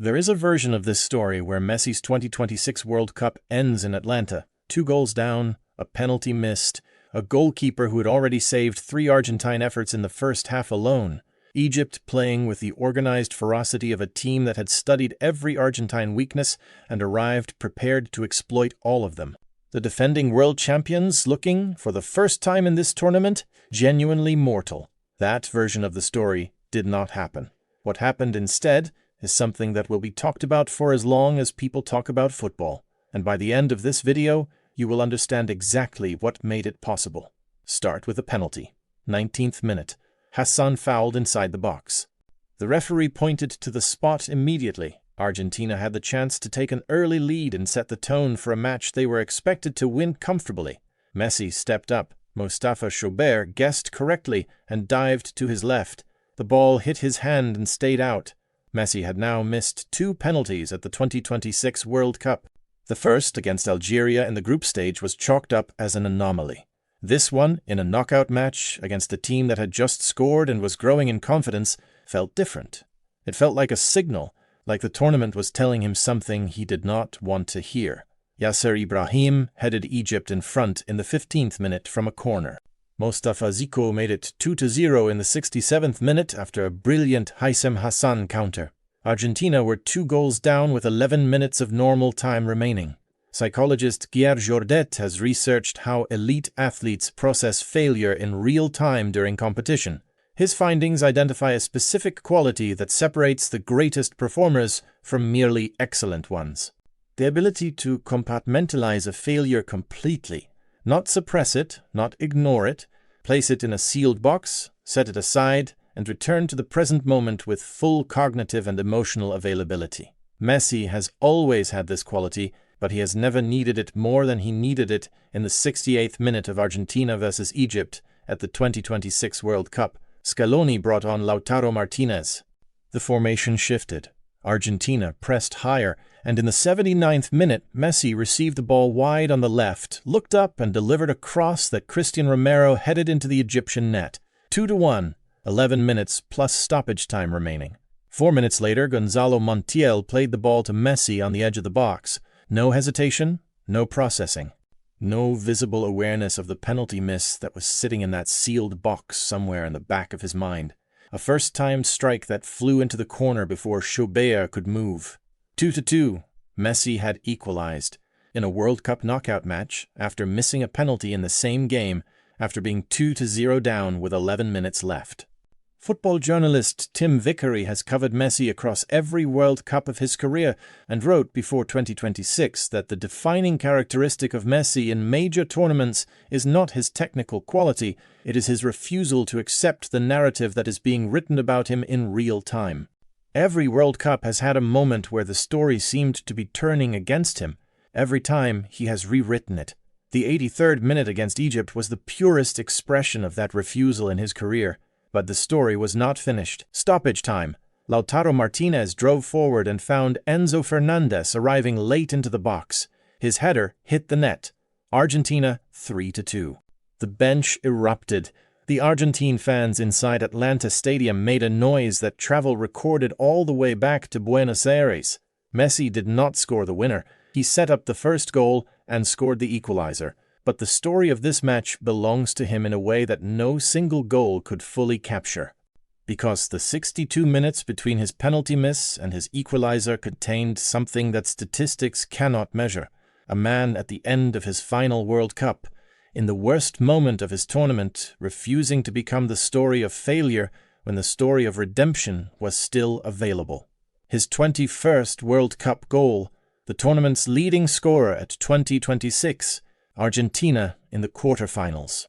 There is a version of this story where Messi's 2026 World Cup ends in Atlanta. 2 goals down, a penalty missed, a goalkeeper who had already saved 3 Argentine efforts in the first half alone. Egypt playing with the organized ferocity of a team that had studied every Argentine weakness and arrived prepared to exploit all of them. The defending world champions looking, for the first time in this tournament, genuinely mortal. That version of the story did not happen. What happened instead is something that will be talked about for as long as people talk about football. And by the end of this video, you will understand exactly what made it possible. Start with a penalty. 19th minute. Hassan fouled inside the box. The referee pointed to the spot immediately. Argentina had the chance to take an early lead and set the tone for a match they were expected to win comfortably. Messi stepped up. Mostafa Shobeir guessed correctly and dived to his left. The ball hit his hand and stayed out. Messi had now missed 2 penalties at the 2026 World Cup. The first, against Algeria in the group stage, was chalked up as an anomaly. This one, in a knockout match against a team that had just scored and was growing in confidence, felt different. It felt like a signal, like the tournament was telling him something he did not want to hear. Yasser Ibrahim headed Egypt in front in the 15th minute from a corner. Mostafa Shobeir made it 2-0 in the 67th minute after a brilliant Haitham Hassan counter. Argentina were 2 goals down with 11 minutes of normal time remaining. Psychologist Guillermo Jordet has researched how elite athletes process failure in real time during competition. His findings identify a specific quality that separates the greatest performers from merely excellent ones. The ability to compartmentalize a failure completely. Not suppress it, not ignore it, place it in a sealed box, set it aside, and return to the present moment with full cognitive and emotional availability. Messi has always had this quality, but he has never needed it more than he needed it in the 68th minute of Argentina versus Egypt at the 2026 World Cup. Scaloni brought on Lautaro Martinez. The formation shifted. Argentina pressed higher, and in the 79th minute, Messi received the ball wide on the left, looked up and delivered a cross that Romero headed into the Egyptian net. 2-1, 11 minutes plus stoppage time remaining. 4 minutes later, Gonzalo Montiel played the ball to Messi on the edge of the box. No hesitation, no processing. No visible awareness of the penalty miss that was sitting in that sealed box somewhere in the back of his mind. A first-time strike that flew into the corner before Shobeir could move. 2-2. Messi had equalized. In a World Cup knockout match, after missing a penalty in the same game, after being 2-0 down with 11 minutes left. Football journalist Tim Vickery has covered Messi across every World Cup of his career and wrote before 2026 that the defining characteristic of Messi in major tournaments is not his technical quality, it is his refusal to accept the narrative that is being written about him in real time. Every World Cup has had a moment where the story seemed to be turning against him. Every time he has rewritten it. The 83rd minute against Egypt was the purest expression of that refusal in his career. But the story was not finished. Stoppage time. Lautaro Martinez drove forward and found Enzo Fernández arriving late into the box. His header hit the net. Argentina 3-2. The bench erupted. The Argentine fans inside Atlanta Stadium made a noise that travel recorded all the way back to Buenos Aires. Messi did not score the winner. He set up the first goal and scored the equalizer. But the story of this match belongs to him in a way that no single goal could fully capture. Because the 62 minutes between his penalty miss and his equalizer contained something that statistics cannot measure. A man at the end of his final World Cup, in the worst moment of his tournament, refusing to become the story of failure when the story of redemption was still available. His 21st World Cup goal, the tournament's leading scorer at 2026, Argentina in the quarterfinals.